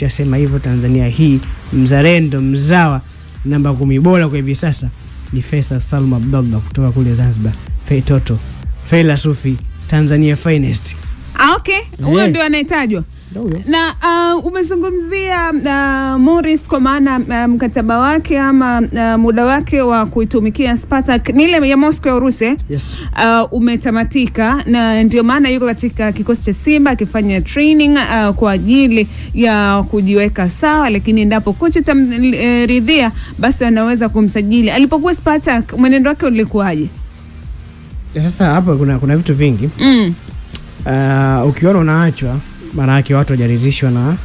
tukishasema hivyo, Tanzania hii mzalendo mzawa namba 10 bora kwa hivi sasa ni Faisal Salum Abdallah kutoka kule Zanzibar. Feitoto, Feila Sufi, Tanzania finest. Okay, huyo ndio anayetajwa. Na umezungumzia Morris kwa maana mkataba wake ama muda wake wa kuitumikia Spartak ni ile ya Moscow ya Urusi. Yes. Umetamatika na ndio maana yuko katika kikosi cha Simba akifanya training kwa ajili ya kujiweka sawa, lakini endapo kocha tamridhia basi anaweza kumsajili. Alipokuwa Spartak mwenendo wake ulikuwaje? Sasa hapa kuna vitu vingi. Ukiona unaachwa maana yake watu hawajaridhishwa na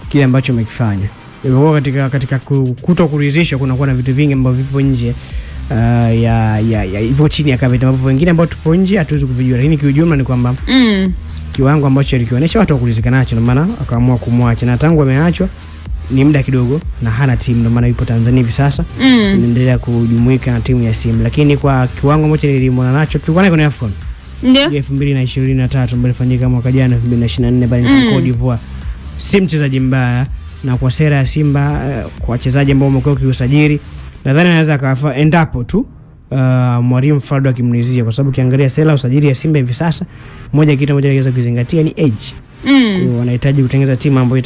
kile ambacho umekifanya. Hivyo katika kutokuridhishwa kunakuwa na vitu vingi ambavyo vipo nje ya hivyo chini ya kabisa, ambavyo wengine ambao tupo nje hatuwezi kuvijua, lakini kiujumla ni kwamba kiwango ambacho alikionyesha watu wakulizika nacho, na maana akaamua kumwacha, na tangu ameachwa ni muda kidogo na hana timu, ndio maana yupo Tanzania hivi sasa. Anaendelea kujumuika na timu ya Simba, lakini kwa kiwango ambacho nilimwona nacho tulikuwa naye kwenye AFCON 2023 ambayo ilifanyika mwaka jana 2024 pale nchini Cote d'Ivoire. Si mchezaji mbaya, na kwa sera ya Simba kwa wachezaji ambao wamekuwa kiusajili nadhani anaweza akafa endapo tu mwalimu Fado akimnizia, kwa sababu kiangalia sera usajili ya Simba hivi sasa kitu moja anaweza kuzingatia ni age. Wanahitaji kutengeneza timu ambayo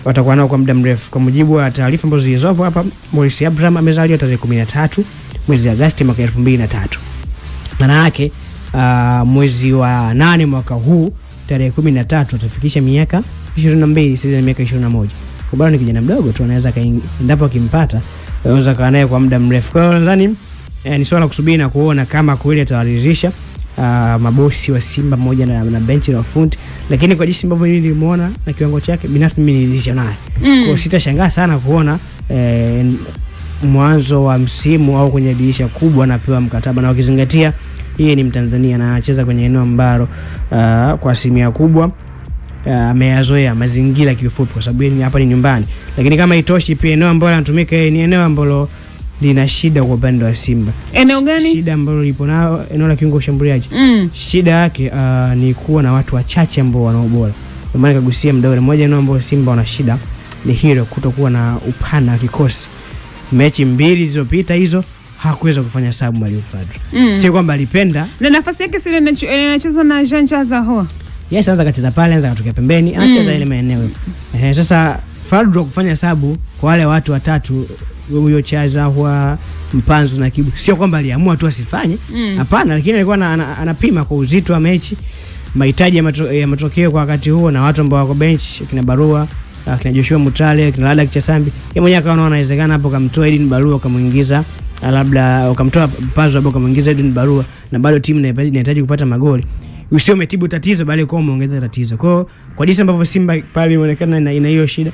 watakuwa nao kwa muda mrefu. Kwa mujibu wa taarifa ambazo zilizopo hapa, Morris Abraham amezaliwa tarehe 13 mwezi Agosti mwaka 2003. Maana yake mwezi wa 8 mwaka huu tarehe 13 atafikisha miaka 22, sasa miaka 21. Kwa bado ni kijana mdogo tu, anaweza endapo akimpata anaweza kaa naye kwa muda mrefu. Kwa hiyo nadhani ni swala kusubiri na kuona kama kweli atawaridhisha mabosi wa Simba moja na benchi la ufundi, lakini kwa jinsi ambavyo nilimuona na kiwango chake binafsi mimi nilizisha naye. Kwa sitashangaa sana kuona mwanzo wa msimu au kwenye dirisha kubwa anapewa mkataba, na ukizingatia yeye ni Mtanzania na anacheza kwenye eneo ambalo kwa asilimia kubwa ameyazoea mazingira kiufupi, kwa sababu hapa ni nyumbani. Lakini kama itoshi pia eneo ambalo anatumika ni eneo ambalo lina shida kwa upande wa Simba. Eneo gani? Shida ambalo lipo nao eneo la kiungo ushambuliaji. Shida yake ni kuwa na watu wachache ambao wana ubora. Kwa maana kagusia mdau mmoja eneo ambalo Simba wana shida ni hilo, kutokuwa na upana wa kikosi. Mechi 2 zilizopita hizo hakuweza kufanya sababu Mwalimu Fadlu. Sio kwamba alipenda. Na nafasi yake sile anacheza na Jean Chazaho. Yes, anaweza kacheza pale, anaweza kutokea pembeni, anacheza ile maeneo. Sasa Fadlu kufanya sababu kwa wale watu watatu, huyo Chazaho, Mpanzu na Kibu, sio kwamba aliamua tu asifanye. Hapana, lakini alikuwa anapima kwa uzito wa mechi, mahitaji ya matokeo kwa wakati huo, na watu ambao wako bench kina Barua, kina Joshua Mutale, kina Lala Kichasambi. Yeye mwenyewe akaona inawezekana hapo kamtoa Edin Barua kumuingiza, labda ukamtoa Mpanzu hapo kumuingiza Edin Barua, na bado timu inahitaji kupata magoli. Usio umetibu tatizo bali kwa umeongeza tatizo. Kwa jinsi ambavyo Simba pale inaonekana ina hiyo shida,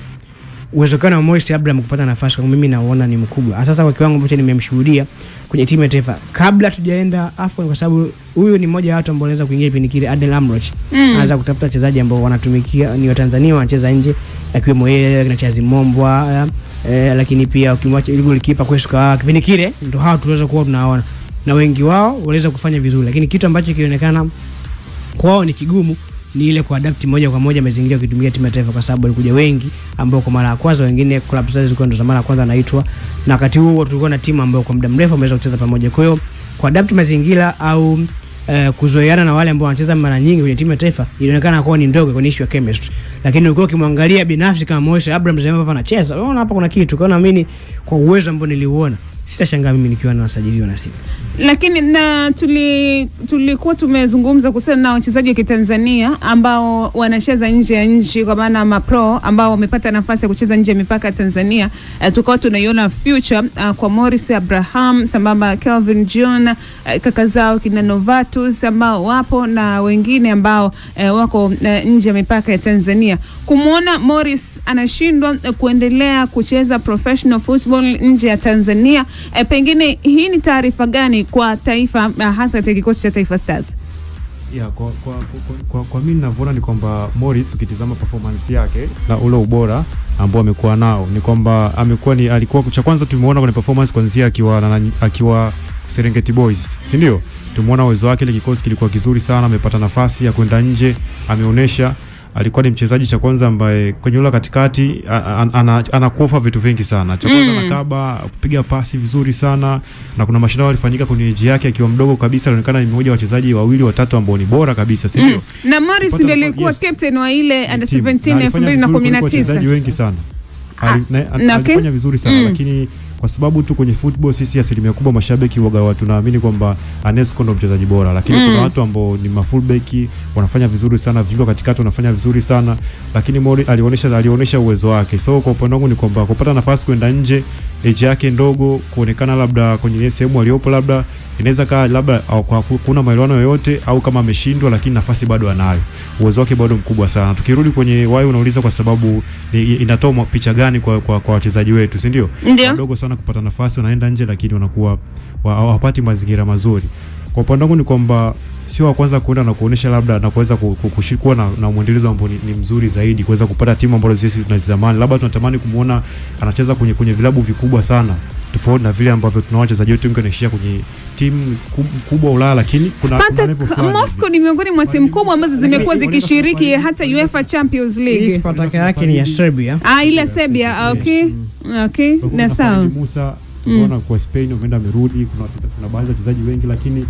uwezekano wa Morris Abraham kupata nafasi kwa mimi naona ni mkubwa. Sasa kwa kiwango ambacho nimemshuhudia kwenye timu ya taifa kabla tujaenda AFCON, kwa sababu huyu ni mmoja wa watu ambao wanaweza kuingia kipindi kile. Adel Amroch anaweza kutafuta wachezaji ambao wanatumikia ni wa Tanzania wanacheza nje, akiwemo yeye na Chazi Mombwa, lakini pia ukimwacha ile goalkeeper Kwesuka kipindi kile ndio hao tunaweza kuwa tunaona, na wengi wao waliweza kufanya vizuri, lakini kitu ambacho kionekana kwao ni kigumu ni ile kuadapt moja kwa moja mazingira kutumia timu ya taifa, kwa sababu walikuja wengi ambao kwa mara ya kwanza, wengine club size zilikuwa ndo za mara ya kwanza anaitwa, na wakati huo tulikuwa na timu ambayo kwa muda mrefu wameweza kucheza pamoja. Kwa hiyo kuadapt mazingira au kuzoeana na wale ambao wanacheza mara nyingi kwenye timu ya taifa ilionekana kwa ni ndogo kwenye issue ya chemistry. Lakini ulikuwa ukimwangalia binafsi kama Morris Abraham ambavyo anacheza, unaona hapa kuna kitu. Kwa naamini kwa uwezo ambao niliuona, sitashangaa mimi nikiwa na wasajiliwa na Simba. Lakini na tulikuwa tumezungumza kuhusiana na wachezaji wa Kitanzania ambao wanacheza nje ya nchi, kwa maana mapro ambao wamepata nafasi ya kucheza nje ya mipaka ya Tanzania. Tukao tunaiona future kwa Morris Abraham sambamba Kelvin John, kaka zao kina Novatus ambao wapo na wengine ambao wako nje ya mipaka ya Tanzania. Kumuona Morris anashindwa kuendelea kucheza professional football nje ya Tanzania, pengine hii ni taarifa gani kwa taifa, hasa katika kikosi cha Taifa Stars? Kwa mimi ninavyoona ni kwamba Morris, ukitizama performance yake na ule ubora ambao amekuwa nao, ni kwamba alikuwa cha kwanza tumeona kwenye performance kuanzia akiwa Serengeti Boys, si ndio? Tumeona uwezo wake, ile kikosi kilikuwa kizuri sana, amepata nafasi ya kwenda nje, ameonesha alikuwa ni mchezaji cha kwanza ambaye kwenye ule katikati anakuofa vitu vingi sana. Cha kwanza anakaba, kupiga pasi vizuri sana, na kuna mashindano yalifanyika kwenye age yake akiwa mdogo kabisa, alionekana ni mmoja wa wachezaji wawili watatu ambao ni bora kabisa, si ndio? Na Morris ndiye alikuwa captain wa ile under 17 2019. Wachezaji wengi sana. Alifanya vizuri sana, lakini kwa sababu tu kwenye football sisi asilimia kubwa mashabiki waga tunaamini kwamba Anesco ndo mchezaji bora, lakini kuna watu ambao ni mafullback wanafanya vizuri sana, viungo katikati wanafanya vizuri sana, lakini Mori alionyesha uwezo wake. So kwa upande wangu ni kwamba kupata nafasi kwenda nje, age yake ndogo, kuonekana labda kwenye sehemu aliyopo labda inaweza kaa labda kwa kuna maelewano yoyote au kama ameshindwa, lakini nafasi bado anayo. Uwezo wake bado mkubwa sana. Tukirudi kwenye why unauliza kwa sababu inatoa picha gani kwa wachezaji wetu, si ndio? Wadogo sana kupata nafasi, wanaenda nje lakini wanakuwa hawapati mazingira mazuri. Kwa upande wangu ni kwamba sio wa kwanza kwenda na kuonesha labda na kuweza kushikwa na muendelezo ambao ni mzuri zaidi, kuweza kupata timu ambazo sisi tunazamani. Labda tunatamani kumuona anacheza kwenye vilabu vikubwa sana, tofauti na vile ambavyo tunaona wachezaji wetu wengi wanaishia kwenye timu kubwa Ulaya, lakini kuna Moscow ni miongoni mwa timu kubwa ambazo zimekuwa zikishiriki hata UEFA Champions League. Spartak yake ni ya Serbia. Ile Serbia, okay. Okay, na sawa. Musa tunaona kwa Spain umeenda amerudi, kuna baadhi ya wachezaji wengi, lakini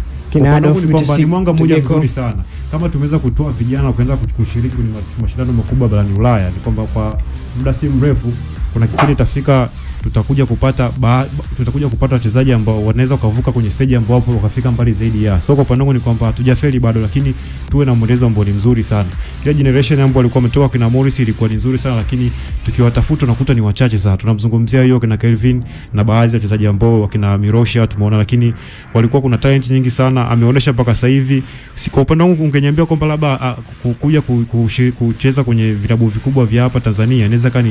ni mwanga mmoja mzuri sana. Kama tumeweza kutoa vijana kuanza kushiriki kwenye mashindano makubwa barani Ulaya, ni kwamba kwa muda si mrefu kuna kipindi itafika tutakuja kupata wachezaji ambao wanaweza kuvuka kwenye stage ambao hapo wakafika mbali zaidi ya. So kwa upande wangu ni kwamba hatujafeli bado, lakini tuwe na mwendelezo ambao ni mzuri sana. Kila generation ambao walikuwa wametoka kina Morris ilikuwa ni nzuri sana, lakini tukiwatafuta nakuta ni wachache sana. Tunamzungumzia hiyo kina Kelvin na baadhi ya wachezaji ambao wakina Mirosha tumeona, lakini walikuwa kuna talent nyingi sana ameonyesha mpaka sasa hivi. Si kwa upande wangu ungeniambia kwamba labda kuja kucheza kwenye vilabu vikubwa vya hapa Tanzania inaweza kama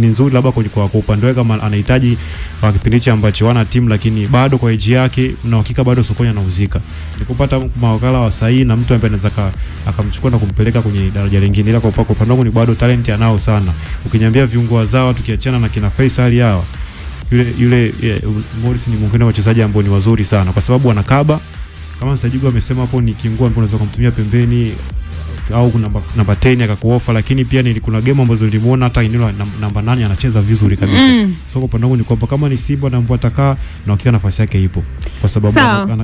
ni nzuri labda kwa upande wake kama anahitaji kwa kipindi cha ambacho wana timu, lakini bado kwa age yake na hakika bado sokoni anauzika. Nikupata mawakala wa sahihi na mtu ambaye anaweza akamchukua na kumpeleka kwenye daraja lingine, ila kwa upande wangu ni bado talent anao sana. Ukiniambia viungo wazao tukiachana na kina Faisal yao, yule Morris ni mwingine wa wachezaji ambao ni wazuri sana kwa sababu anakaba kama Sajigu amesema hapo, ni kiungo ambaye unaweza kumtumia pembeni au namba 10 akakuofa, lakini pia kuna game ambazo nilimuona hata eneo namba 8 anacheza vizuri kabisa. So kwa upande wangu ni kwamba kama ni Simba na ambao atakaa na ukiwa nafasi yake ipo, kwa sababu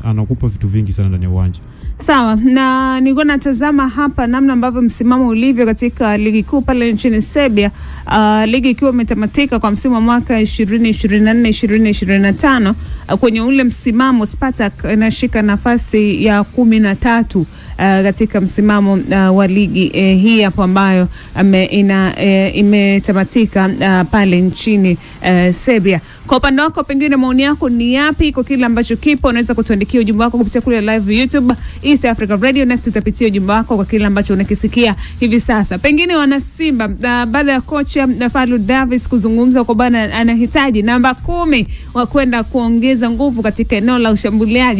anakupa vitu vingi sana ndani ya uwanja. Sawa, na nilikuwa natazama hapa namna ambavyo msimamo ulivyo katika ligi kuu pale nchini Serbia. Ligi ikiwa imetamatika kwa msimu wa mwaka 2024-2025. Kwenye ule msimamo Spartak inashika nafasi ya 13 katika msimamo wa ligi hii hapo ambayo imetamatika pale nchini Serbia. Kwa upande wako pengine maoni yako ni yapi kwa kile ambacho kipo? Unaweza kutuandikia ujumbe wako kupitia kule live YouTube East Africa Radio, na tutapitia ujumbe wako kwa kile ambacho unakisikia hivi sasa. Pengine wana Simba baada ya kocha Fadlu Davis kuzungumza kwa bana anahitaji namba 10 wa kwenda kuongeza nguvu katika eneo la ushambuliaji.